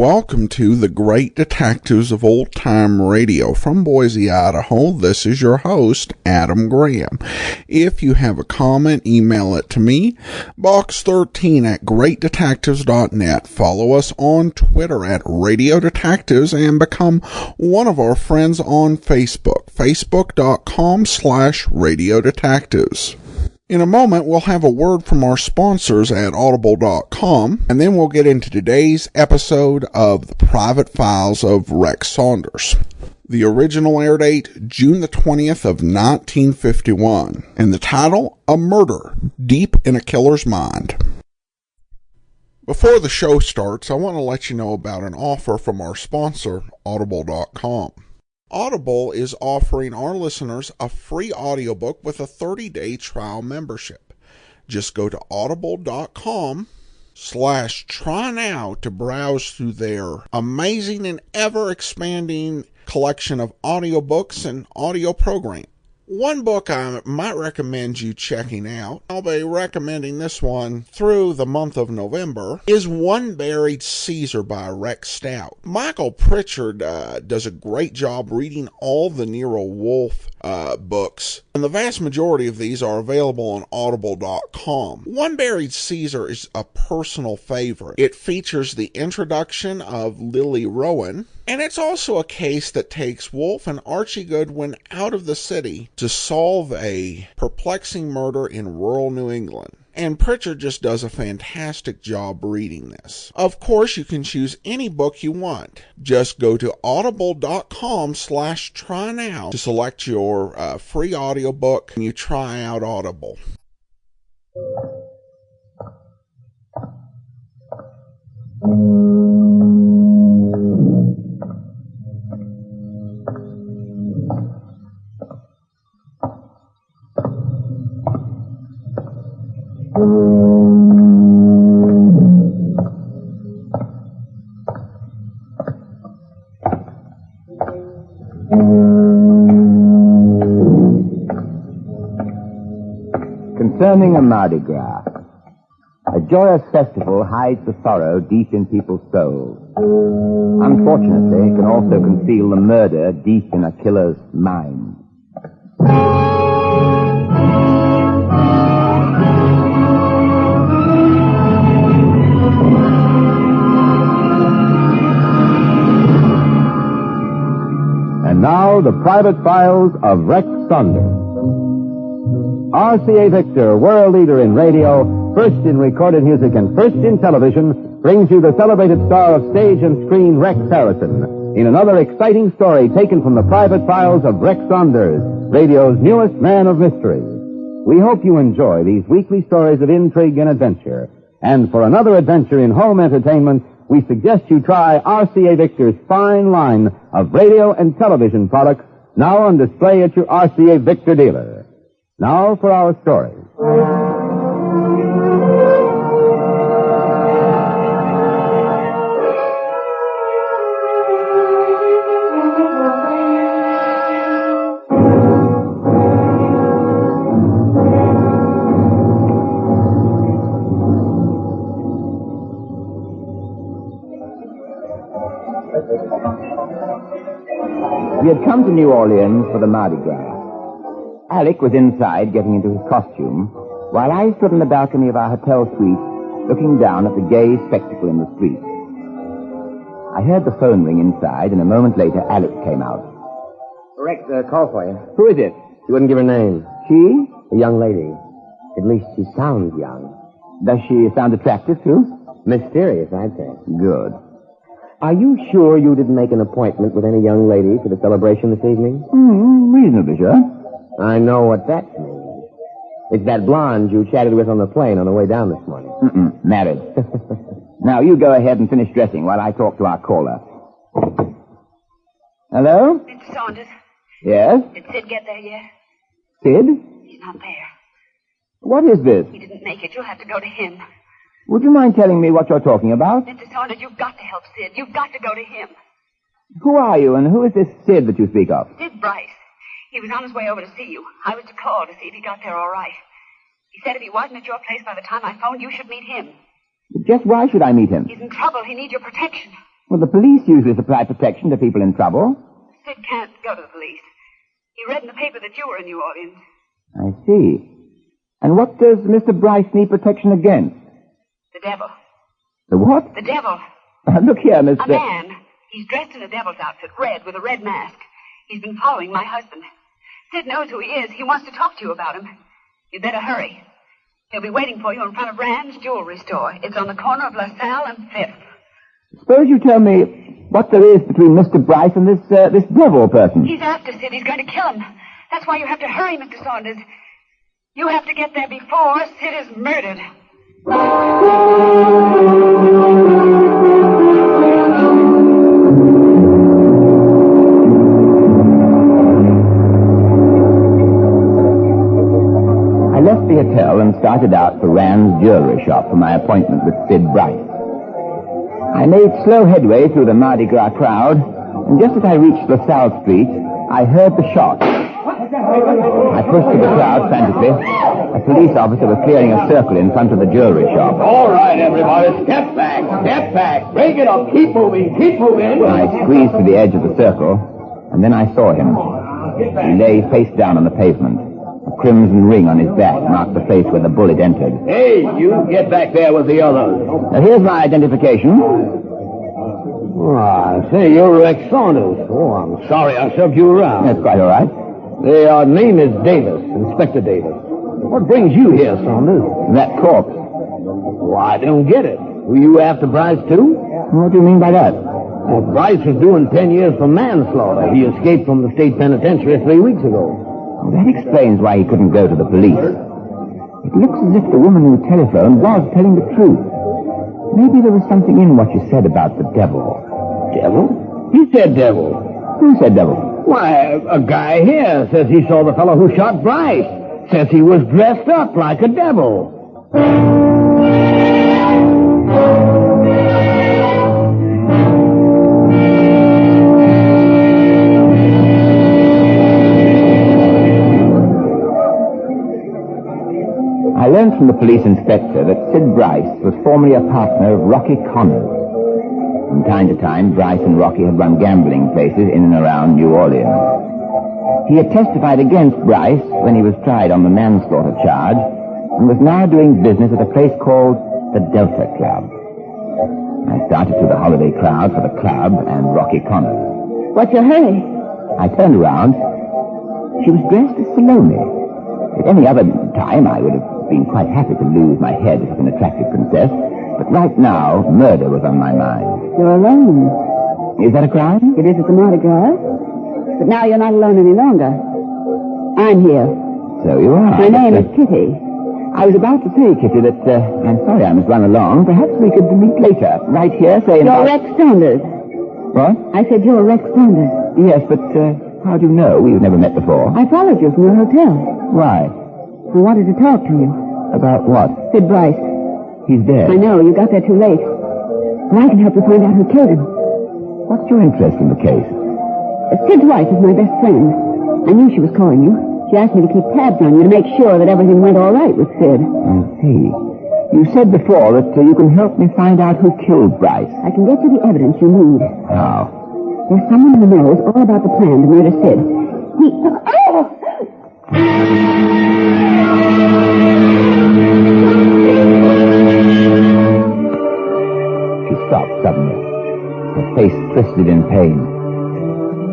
welcome to the Great Detectives of Old Time Radio. From Boise, Idaho, this is your host, Adam Graham. If you have a comment, email it to me, box13 at greatdetectives.net. Follow us on Twitter at Radio Detectives and become one of our friends on Facebook, facebook.com/Radio Detectives. In a moment, we'll have a word from our sponsors at audible.com, and then we'll get into today's episode of The Private Files of Rex Saunders. The original air date, June the 20th of 1951, and the title, A Murder Deep in a Killer's Mind. Before the show starts, I want to let you know about an offer from our sponsor, audible.com. Audible is offering our listeners a free audiobook with a 30-day trial membership. Just go to audible.com/trynow to browse through their amazing and ever-expanding collection of audiobooks and audio programs. One book I might recommend you checking out, I'll be recommending this one through the month of November, is One Buried Caesar by Rex Stout. Michael Pritchard does a great job reading all the Nero Wolfe books, and the vast majority of these are available on audible.com. One Buried Caesar is a personal favorite. It features the introduction of Lily Rowan, and it's also a case that takes Wolfe and Archie Goodwin out of the city to solve a perplexing murder in rural New England. And Pritchard just does a fantastic job reading this. Of course, you can choose any book you want. Just go to audible.com/trynow to select your free audiobook and you try out Audible. Concerning a Mardi Gras, a joyous festival hides the sorrow deep in people's souls. Unfortunately, it can also conceal the murder deep in a killer's mind. And now, the Private Files of Rex Saunders. RCA Victor, world leader in radio, first in recorded music and first in television, brings you the celebrated star of stage and screen, Rex Harrison, in another exciting story taken from the Private Files of Rex Saunders, radio's newest man of mystery. We hope you enjoy these weekly stories of intrigue and adventure. And for another adventure in home entertainment, we suggest you try RCA Victor's fine line of radio and television products, now on display at your RCA Victor dealer. Now for our story. We had come to New Orleans for the Mardi Gras. Alec was inside getting into his costume, while I stood in the balcony of our hotel suite, looking down at the gay spectacle in the street. I heard the phone ring inside, and a moment later, Alec came out. Rex, call for you. Who is it? She wouldn't give her name. She? A young lady. At least she sounds young. Does she sound attractive, too? Mysterious, I'd say. Good. Are you sure you didn't make an appointment with any young lady for the celebration this evening? Reasonably sure. I know what that means. It's that blonde you chatted with on the plane on the way down this morning. Married. Now, you go ahead and finish dressing while I talk to our caller. Hello? Mr. Saunders, Yes? did Sid get there yet? Sid? He's not there. What is this? He didn't make it. You'll have to go to him. Would you mind telling me what you're talking about? Mr. Saunders, you've got to help Sid. You've got to go to him. Who are you, and who is this Sid that you speak of? Sid Bryce. He was on his way over to see you. I was to call to see if he got there all right. He said if he wasn't at your place by the time I phoned, you should meet him. Just why should I meet him? He's in trouble. He needs your protection. Well, the police usually supply protection to people in trouble. Sid can't go to the police. He read in the paper that you were in New Orleans. I see. And what does Mr. Bryce need protection against? The devil. The what? The devil. Look here, Mr. A man. He's dressed in a devil's outfit, red, with a red mask. He's been following my husband. Sid knows who he is. He wants to talk to you about him. You'd better hurry. He'll be waiting for you in front of Rand's jewelry store. It's on the corner of LaSalle and 5th. Suppose you tell me what there is between Mr. Bryce and this devil person. He's after Sid. He's going to kill him. That's why you have to hurry, Mr. Saunders. You have to get there before Sid is murdered. I left the hotel and started out for Rand's jewelry shop for my appointment with Sid Bryce. I made slow headway through the Mardi Gras crowd, and just as I reached LaSalle Street, I heard the shot. I pushed through the crowd frantically. A police officer was clearing a circle in front of the jewelry shop. All right, everybody, step back. Break it up, keep moving. I squeezed to the edge of the circle, and then I saw him. He lay face down on the pavement. A crimson ring on his back marked the place where the bullet entered. Hey, you get back there with the others. Now, here's my identification. Oh, I say, you're Rex Saunders. Oh, I'm sorry I shoved you around. That's quite all right. The name is Davis, Inspector Davis. What brings you here, Saunders? That corpse. Well, I don't get it. Were you after Bryce, too? What do you mean by that? Well, Bryce was doing 10 years for manslaughter. He escaped from the state penitentiary 3 weeks ago. Well, that explains why he couldn't go to the police. It looks as if the woman who telephoned was telling the truth. Maybe there was something in what you said about the devil. Devil? He said devil. Who said devil? Why, a guy here says he saw the fellow who shot Bryce. Says he was dressed up like a devil. I learned from the police inspector that Sid Bryce was formerly a partner of Rocky Connors. From time to time, Bryce and Rocky had run gambling places in and around New Orleans. He had testified against Bryce when he was tried on the manslaughter charge and was now doing business at a place called the Delta Club. I started through the holiday crowd for the club and Rocky Connors. What's your hurry? I turned around. She was dressed as Salome. At any other time, I would have been quite happy to lose my head as an attractive princess, but right now, murder was on my mind. You're alone. Is that a crime? It is at the Mardi Gras. But now you're not alone any longer. I'm here. So you are. My name is Kitty. I was about to say, Kitty, that I'm sorry I must run along. Perhaps we could meet later, right here, say in You're Rex Saunders. What? I said you're Rex Saunders. Yes, but how do you know? We've never met before. I followed you from your hotel. Why? I wanted to talk to you. About what? Sid Bryce. He's dead. I know, you got there too late. And I can help you find out who killed him. What's your interest in the case? Sid's wife is my best friend. I knew she was calling you. She asked me to keep tabs on you to make sure that everything went all right with Sid. I see. You said before that you can help me find out who killed Bryce. I can get you the evidence you need. How? There's someone who knows all about the plan to murder Sid. He... Oh! She stopped suddenly. Her face twisted in pain.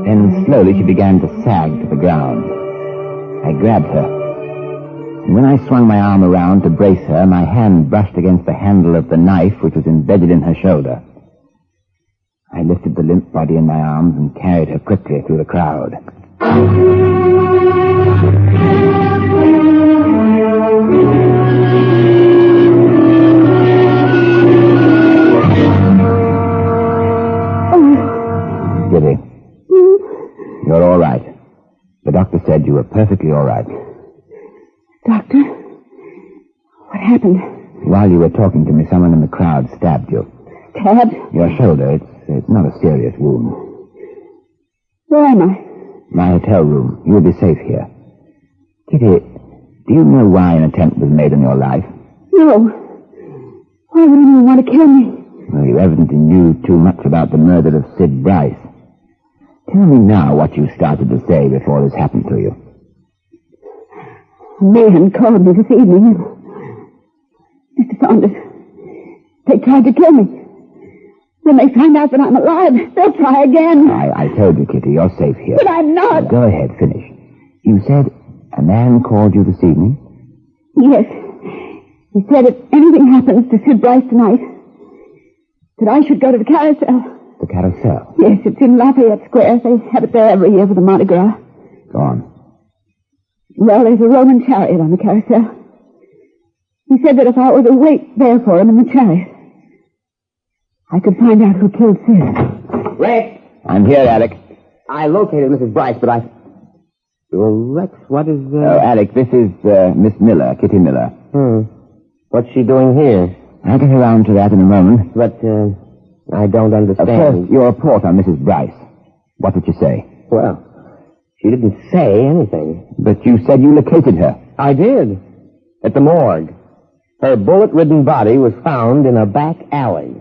Then slowly she began to sag to the ground. I grabbed her. And when I swung my arm around to brace her, my hand brushed against the handle of the knife which was embedded in her shoulder. I lifted the limp body in my arms and carried her quickly through the crowd. Kitty, you're all right. The doctor said you were perfectly all right. Doctor? What happened? While you were talking to me, someone in the crowd stabbed you. Stabbed? Your shoulder. It's not a serious wound. Where am I? My hotel room. You'll be safe here. Kitty, do you know why an attempt was made on your life? No. Why would anyone want to kill me? Well, you evidently knew too much about the murder of Sid Bryce. Tell me now what you started to say before this happened to you. A man called me this evening. Mr. Saunders, they tried to kill me. When they find out that I'm alive, they'll try again. I told you, Kitty, you're safe here. But I'm not. Now, go ahead, finish. You said a man called you this evening? Yes. He said if anything happens to Sid Bryce tonight, that I should go to the carousel. The carousel? Yes, it's in Lafayette Square. They have it there every year for the Mardi Gras. Go on. Well, there's a Roman chariot on the carousel. He said that if I were to wait there for him in the chariot, I could find out who killed Sid. Rex! I'm here, Alec. I located Mrs. Bryce, but I... Well, Rex, what is... Oh, Alec, this is Miss Miller, Kitty Miller. What's she doing here? I'll get around to that in a moment. But, I don't understand. First, your report on Mrs. Bryce. What did you say? Well, she didn't say anything. But you said you located her. I did. At the morgue. Her bullet-ridden body was found in a back alley.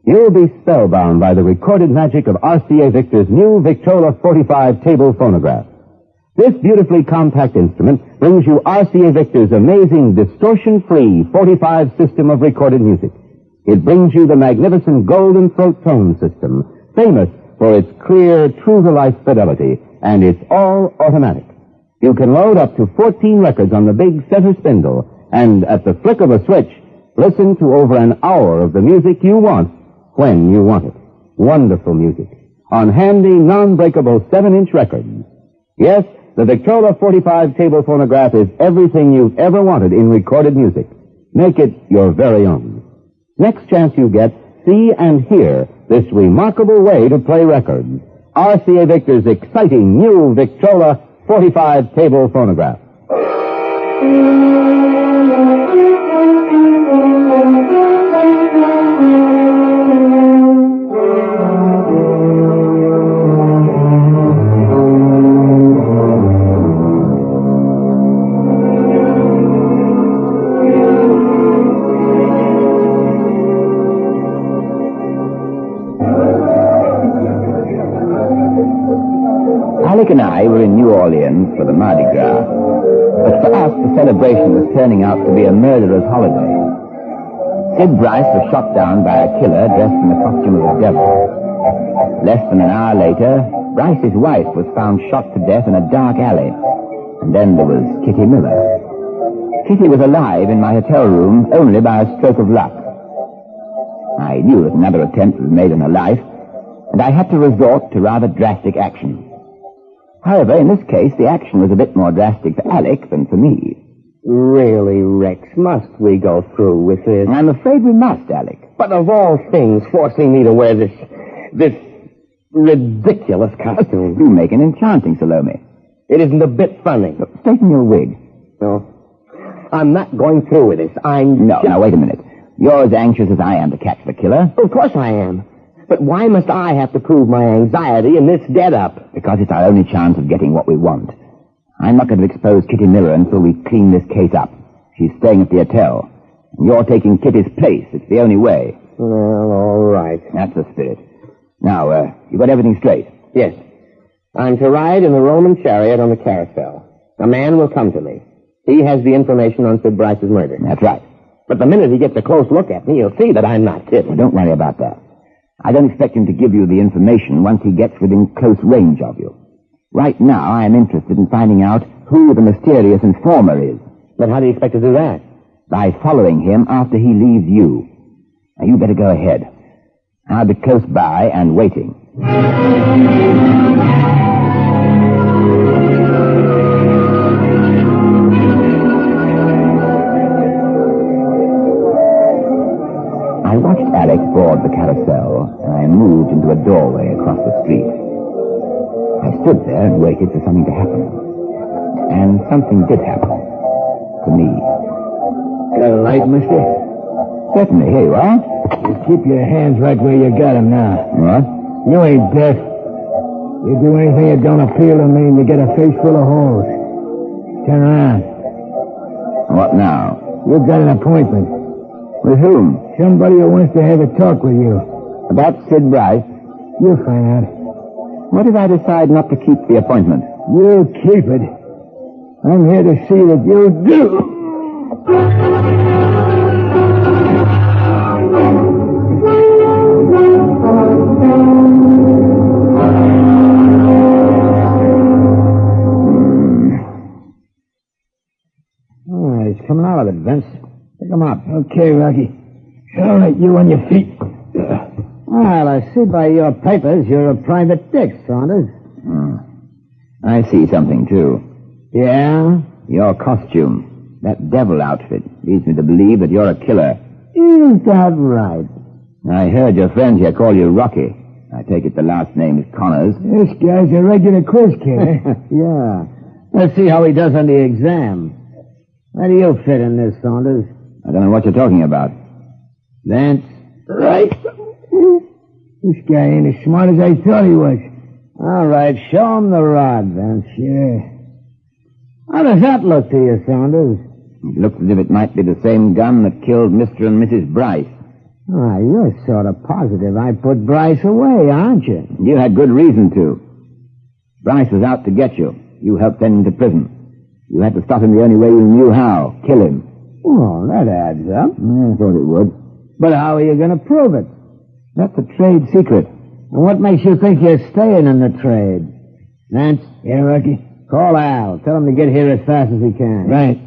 You'll be spellbound by the recorded magic of RCA Victor's new Victrola 45 table phonograph. This beautifully compact instrument brings you RCA Victor's amazing distortion-free 45 system of recorded music. It brings you the magnificent golden throat tone system, famous for its clear, true-to-life fidelity, and it's all automatic. You can load up to 14 records on the big center spindle, and at the flick of a switch, listen to over an hour of the music you want when you want it. Wonderful music on handy, non-breakable 7-inch records. Yes, the Victrola 45 table phonograph is everything you've ever wanted in recorded music. Make it your very own. Next chance you get, see and hear this remarkable way to play records. RCA Victor's exciting new Victrola 45 table phonograph. Alec and I were in New Orleans for the Mardi Gras. But for us, the celebration was turning out to be a murderer's holiday. Sid Bryce was shot down by a killer dressed in the costume of a devil. Less than an hour later, Bryce's wife was found shot to death in a dark alley. And then there was Kitty Miller. Kitty was alive in my hotel room only by a stroke of luck. I knew that another attempt was made on her life, and I had to resort to rather drastic action. However, in this case, the action was a bit more drastic for Alec than for me. Really, Rex, must we go through with this? I'm afraid we must, Alec. But of all things, forcing me to wear this ridiculous costume. You make an enchanting Salome. It isn't a bit funny. Look, straighten your wig. No. I'm not going through with this. Now, wait a minute. You're as anxious as I am to catch the killer. Of course I am. But why must I have to prove my anxiety in this get-up? Because it's our only chance of getting what we want. I'm not going to expose Kitty Miller until we clean this case up. She's staying at the hotel. And you're taking Kitty's place. It's the only way. Well, all right. That's the spirit. Now, you got everything straight? Yes. I'm to ride in the Roman chariot on the carousel. A man will come to me. He has the information on Sid Bryce's murder. That's right. But the minute he gets a close look at me, he'll see that I'm not Sid. Well, don't worry about that. I don't expect him to give you the information once he gets within close range of you. Right now, I am interested in finding out who the mysterious informer is. But how do you expect to do that? By following him after he leaves you. Now, you better go ahead. I'll be close by and waiting. I watched Alec board the carousel, and I moved into a doorway across the street. I stood there and waited for something to happen. And something did happen. To me. Got a light, mister? Certainly. Here you are. You keep your hands right where you got 'em now. What? You ain't deaf. You do anything that don't appeal to me and you get a face full of holes. Turn around. What now? You've got an appointment. With whom? Somebody who wants to have a talk with you. About Sid Bryce? You'll find out. What if I decide not to keep the appointment? You'll keep it. I'm here to see that you do. Oh, he's coming out of it, Vince. Pick him up. Okay, Rocky. All right, you on your feet. Well, I see by your papers you're a private dick, Saunders. I see something, too. Yeah? Your costume, that devil outfit, leads me to believe that you're a killer. Is that right? I heard your friend here call you Rocky. I take it the last name is Connors. This guy's a regular quiz kid, eh? Yeah. Let's see how he does on the exam. Where do you fit in this, Saunders? I don't know what you're talking about. Vince? Right. This guy ain't as smart as I thought he was. All right, show him the rod, Vince. Yeah. How does that look to you, Saunders? It looks as if it might be the same gun that killed Mr. and Mrs. Bryce. Ah, you're sort of positive I put Bryce away, aren't you? You had good reason to. Bryce was out to get you. You helped send him to prison. You had to stop him the only way you knew how. Kill him. Well, that adds up. I thought it would. But how are you going to prove it? That's a trade secret. And what makes you think you're staying in the trade? Vance? Yeah, Rocky? Call Al. Tell him to get here as fast as he can. Right.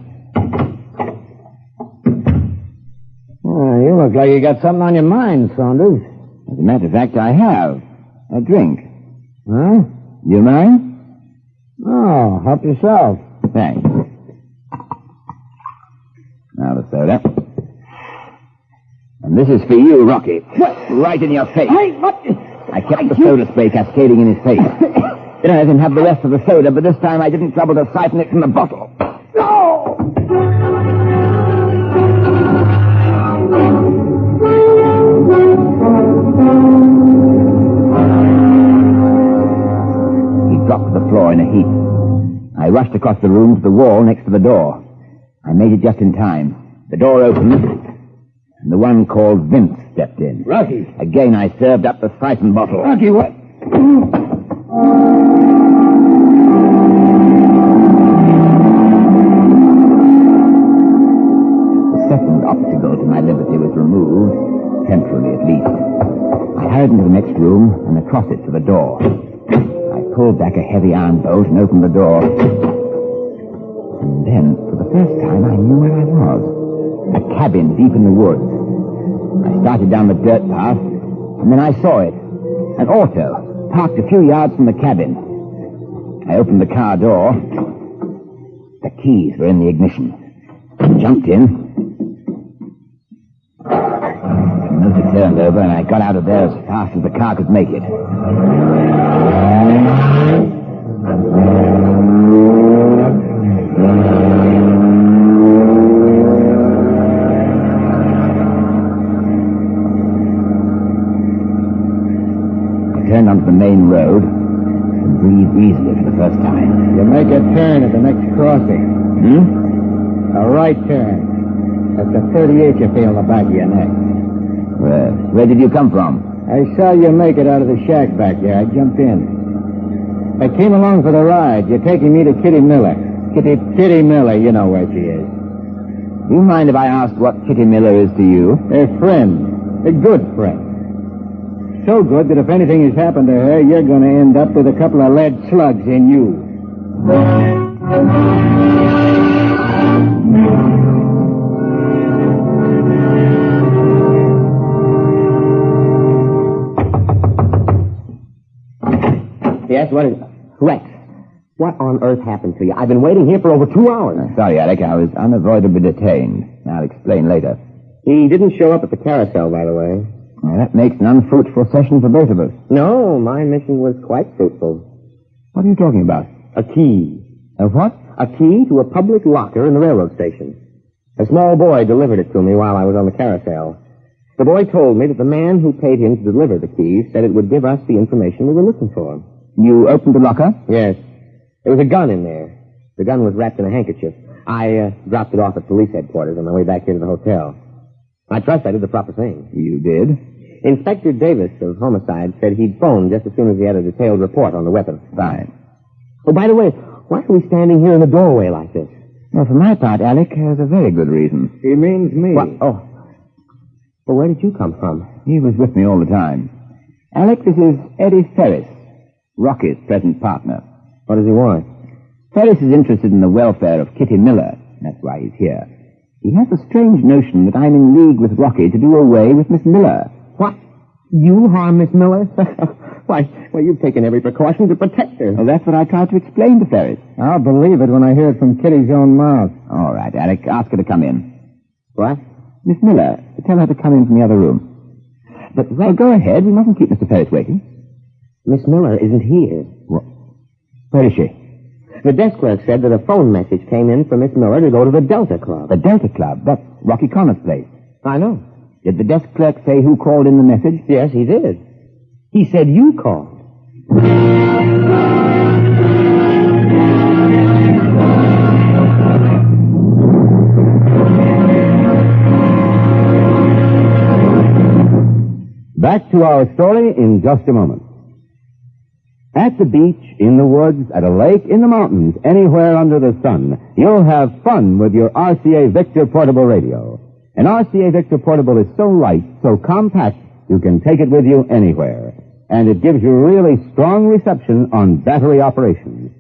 You look like you got something on your mind, Saunders. As a matter of fact, I have. A drink. Huh? Do you mind? Oh, help yourself. Thanks. Now the soda. And this is for you, Rocky. What? Right in your face. Hey, what? I kept the soda spray cascading in his face. Then I let him have the rest of the soda, but this time I didn't trouble to siphon it from the bottle. No! He dropped to the floor in a heap. I rushed across the room to the wall next to the door. I made it just in time. The door opened, and the one called Vince stepped in. Rocky. Again, I served up the siphon bottle. Rocky, what? The second obstacle to my liberty was removed, temporarily at least. I hurried into the next room and across it to the door. I pulled back a heavy iron bolt and opened the door. And then, for the first time, I knew where I was. A cabin deep in the woods. I started down the dirt path, and then I saw it. An auto, parked a few yards from the cabin. I opened the car door. The keys were in the ignition. I jumped in. The motor turned over, and I got out of there as fast as the car could make it. Turned onto the main road and breathed easily for the first time. You make a turn at the next crossing. A right turn. That's the 38 you feel in the back of your neck. Where did you come from? I saw you make it out of the shack back there. I jumped in. I came along for the ride. You're taking me to Kitty Miller. Kitty Miller, you know where she is. Do you mind if I ask what Kitty Miller is to you? A friend. A good friend. So good that if anything has happened to her, you're going to end up with a couple of lead slugs in you. Yes, what is it? Rex, what on earth happened to you? I've been waiting here for over 2 hours. Sorry, Alec, I was unavoidably detained. I'll explain later. He didn't show up at the carousel, by the way. Well, that makes an unfruitful session for both of us. No, my mission was quite fruitful. What are you talking about? A key. A what? A key to a public locker in the railroad station. A small boy delivered it to me while I was on the carousel. The boy told me that the man who paid him to deliver the keys said it would give us the information we were looking for. You opened the locker? Yes. There was a gun in there. The gun was wrapped in a handkerchief. I dropped it off at police headquarters on my way back here to the hotel. I trust I did the proper thing. You did? Inspector Davis of Homicide said he'd phone just as soon as he had a detailed report on the weapon. Fine. Oh, by the way, why are we standing here in the doorway like this? Well, for my part, Alec, there's a very good reason. He means me. What? Oh. Well, where did you come from? He was with me all the time. Alec, this is Eddie Ferris, Rocky's present partner. What does he want? Ferris is interested in the welfare of Kitty Miller. That's why he's here. He has a strange notion that I'm in league with Rocky to do away with Miss Miller. What? You harm Miss Miller? Why, you've taken every precaution to protect her. Well, that's what I tried to explain to Ferris. I'll believe it when I hear it from Kitty's own mouth. All right, Alec, ask her to come in. What? Miss Miller, tell her to come in from the other room. But, well, go ahead. We mustn't keep Mr. Ferris waiting. Miss Miller isn't here. What? Where is she? The desk clerk said that a phone message came in for Miss Miller to go to the Delta Club. The Delta Club? That's Rocky Connor's place. I know. Did the desk clerk say who called in the message? Yes, he did. He said you called. Back to our story in just a moment. At the beach, in the woods, at a lake, in the mountains, anywhere under the sun, you'll have fun with your RCA Victor portable radio. An RCA Victor portable is so light, so compact, you can take it with you anywhere. And it gives you really strong reception on battery operations.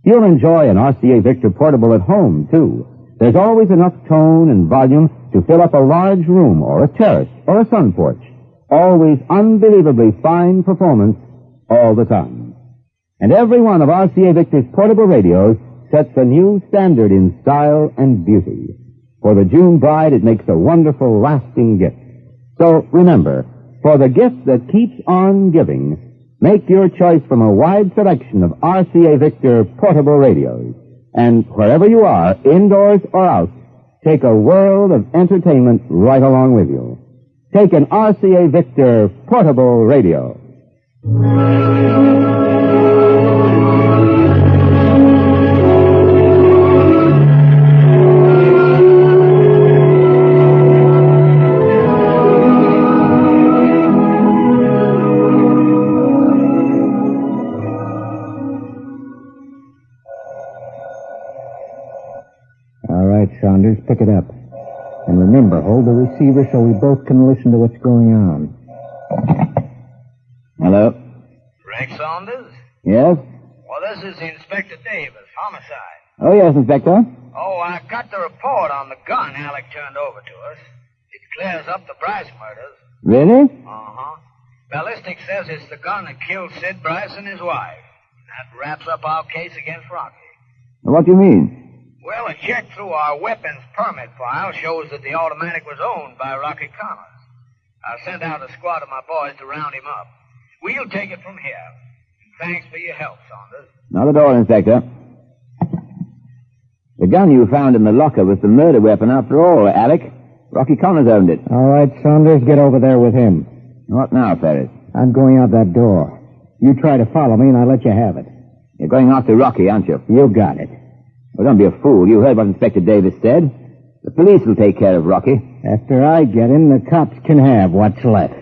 You'll enjoy an RCA Victor portable at home, too. There's always enough tone and volume to fill up a large room or a terrace or a sun porch. Always unbelievably fine performance all the time. And every one of RCA Victor's portable radios sets a new standard in style and beauty. For the June bride, it makes a wonderful, lasting gift. So remember, for the gift that keeps on giving, make your choice from a wide selection of RCA Victor portable radios. And wherever you are, indoors or out, take a world of entertainment right along with you. Take an RCA Victor portable radio. All right, Saunders, pick it up. And remember, hold the receiver so we both can listen to what's going on. Hello? Frank Saunders? Yes? Well, this is Inspector Davis, homicide. Oh, yes, Inspector. Oh, I got the report on the gun Alec turned over to us. It clears up the Bryce murders. Really? Uh-huh. Ballistics says it's the gun that killed Sid Bryce and his wife. That wraps up our case against Rocky. What do you mean? Well, a check through our weapons permit file shows that the automatic was owned by Rocky Connors. I sent out a squad of my boys to round him up. We'll take it from here. Thanks for your help, Saunders. Not at all, Inspector. The gun you found in the locker was the murder weapon after all, Alec. Rocky Connors owned it. All right, Saunders, get over there with him. What now, Ferris? I'm going out that door. You try to follow me, and I'll let you have it. You're going after Rocky, aren't you? You got it. Well, don't be a fool. You heard what Inspector Davis said. The police will take care of Rocky. After I get him, the cops can have what's left.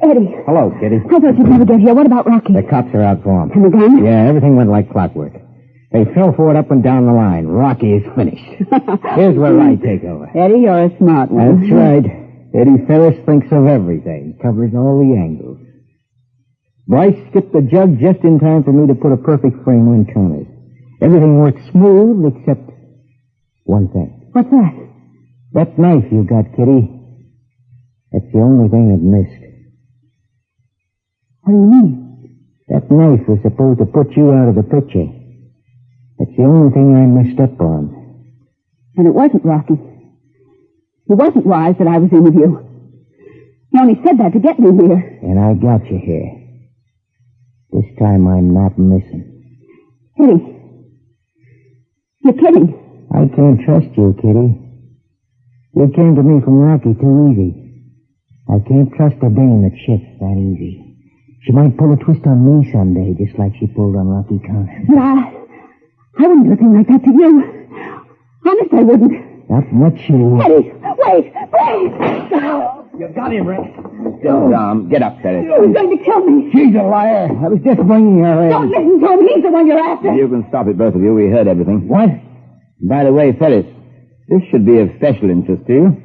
Eddie. Hello, Kitty. I thought you'd never get here. What about Rocky? The cops are out for him. And the gun? Yeah, everything went like clockwork. They fell for it up and down the line. Rocky is finished. Here's where I take over. Eddie, you're a smart one. That's right. Eddie Ferris thinks of everything, covers all the angles. Bryce skipped the jug just in time for me to put a perfect frame on Connors. Everything worked smooth except one thing. What's that? That knife you got, Kitty. That's the only thing that missed. What do you mean? That knife was supposed to put you out of the picture. That's the only thing I messed up on. And it wasn't Rocky. It wasn't wise that I was in with you. You only said that to get me here. And I got you here. This time I'm not missing. Kitty. You're kidding. I can't trust you, Kitty. You came to me from Rocky too easy. I can't trust a dame that shifts that easy. She might pull a twist on me someday, just like she pulled on Rocky Connor. But I wouldn't do a thing like that to you. Honest, I wouldn't. Not much you would. Eddie, wait, please. You got him, Rex. Get up, Ferris. He was going to kill me. She's a liar. I was just bringing her in. Don't listen to him. He's the one you're after. You can stop it, both of you. We heard everything. What? By the way, Ferris, this should be of special interest to you.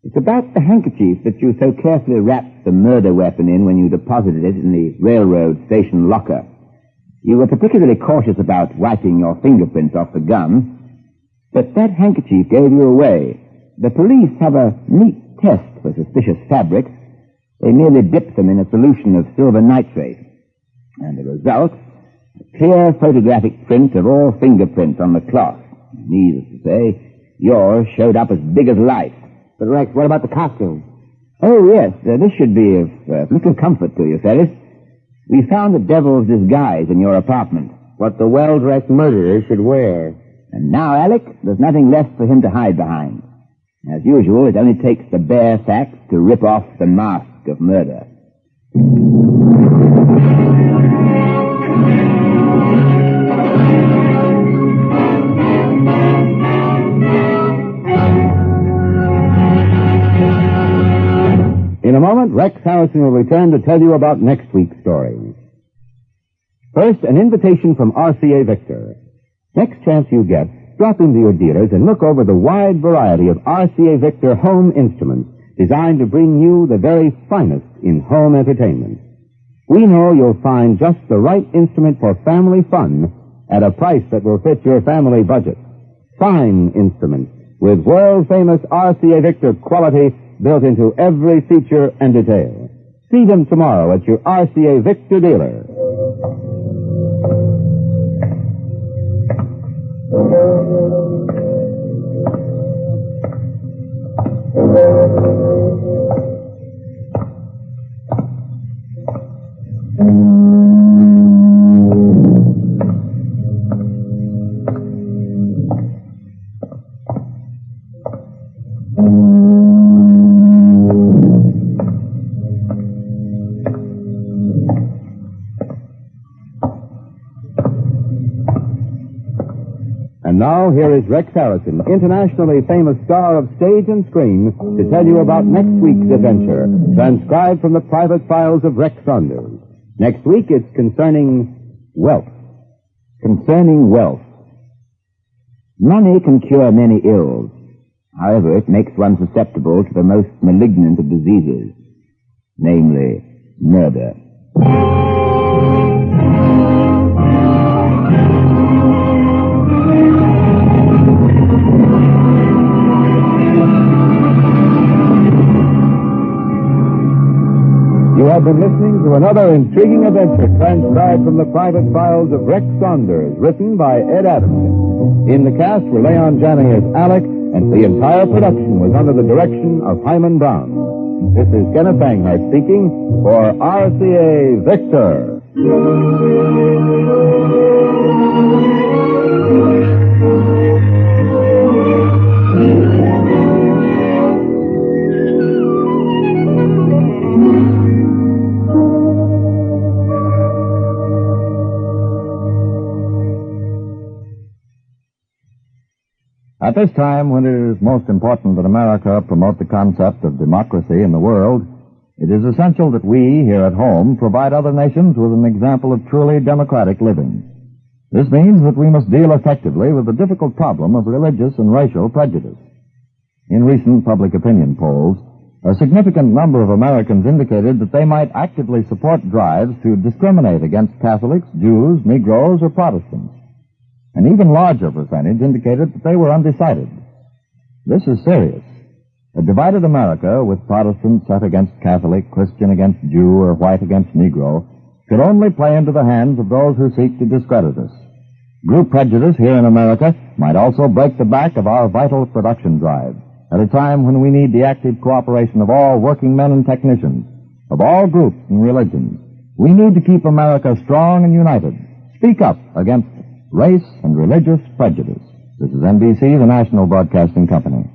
It's about the handkerchief that you so carefully wrapped the murder weapon in when you deposited it in the railroad station locker. You were particularly cautious about wiping your fingerprints off the gun, but that handkerchief gave you away. The police have a neat test for suspicious fabrics. They merely dip them in a solution of silver nitrate. And the result, a clear photographic print of all fingerprints on the cloth. Needless to say, yours showed up as big as life. But, Rex, what about the costume? Oh, yes, this should be of little comfort to you, Ferris. We found the devil's disguise in your apartment. What the well-dressed murderer should wear. And now, Alec, there's nothing left for him to hide behind. As usual, it only takes the bare facts to rip off the mask of murder. In a moment, Rex Harrison will return to tell you about next week's story. First, an invitation from RCA Victor. Next chance you get, drop into your dealers and look over the wide variety of RCA Victor home instruments designed to bring you the very finest in home entertainment. We know you'll find just the right instrument for family fun at a price that will fit your family budget. Fine instruments with world-famous RCA Victor quality built into every feature and detail. See them tomorrow at your RCA Victor dealer. And now, here is Rex Harrison, internationally famous star of stage and screen, to tell you about next week's adventure, transcribed from the private files of Rex Saunders. Next week, it's concerning wealth. Concerning wealth. Money can cure many ills. However, it makes one susceptible to the most malignant of diseases, namely murder. You have been listening to another intriguing adventure transcribed from the private files of Rex Saunders, written by Ed Adamson. In the cast were Leon Janney as Alec, and the entire production was under the direction of Hyman Brown. This is Kenneth Banghart speaking for RCA Victor. At this time, when it is most important that America promote the concept of democracy in the world, it is essential that we, here at home, provide other nations with an example of truly democratic living. This means that we must deal effectively with the difficult problem of religious and racial prejudice. In recent public opinion polls, a significant number of Americans indicated that they might actively support drives to discriminate against Catholics, Jews, Negroes, or Protestants. An even larger percentage indicated that they were undecided. This is serious. A divided America, with Protestant set against Catholic, Christian against Jew, or white against Negro, could only play into the hands of those who seek to discredit us. Group prejudice here in America might also break the back of our vital production drive, at a time when we need the active cooperation of all working men and technicians, of all groups and religions. We need to keep America strong and united. Speak up against race and religious prejudice. This is NBC, the National Broadcasting Company.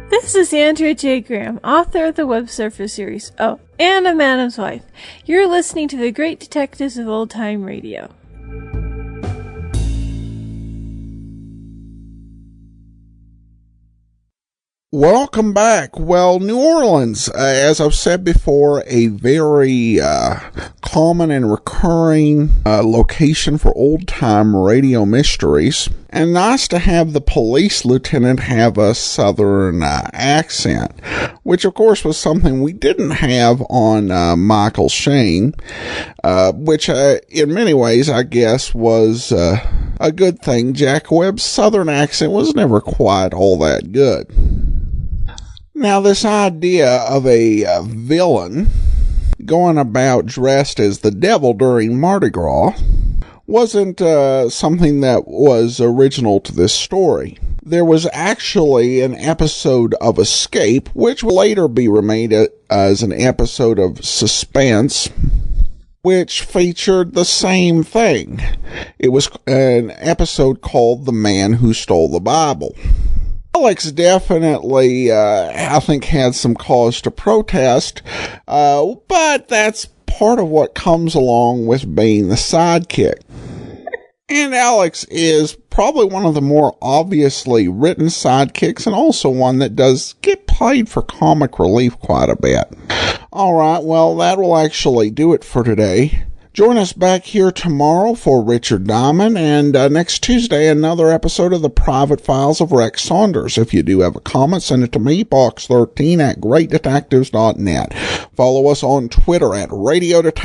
This is Andrea J. Graham, author of the Web Surfer series. Oh, and a Madam's Wife. You're listening to The Great Detectives of Old Time Radio. Welcome back. Well, New Orleans, as I've said before, a very common and recurring location for old-time radio mysteries. And nice to have the police lieutenant have a southern accent, which of course was something we didn't have on Michael Shane, which in many ways I guess was a good thing. Jack Webb's southern accent was never quite all that good. Now, this idea of a villain going about dressed as the devil during Mardi Gras wasn't something that was original to this story. There was actually an episode of Escape, which will later be remade as an episode of Suspense, which featured the same thing. It was an episode called The Man Who Stole the Bible. Alex definitely, I think, had some cause to protest, but that's part of what comes along with being the sidekick. And Alex is probably one of the more obviously written sidekicks, and also one that does get played for comic relief quite a bit. All right, well, that will actually do it for today. Join us back here tomorrow for Richard Diamond, and next Tuesday, another episode of the Private Files of Rex Saunders. If you do have a comment, send it to me, box13 at greatdetectives.net. Follow us on Twitter at Radio Detectives.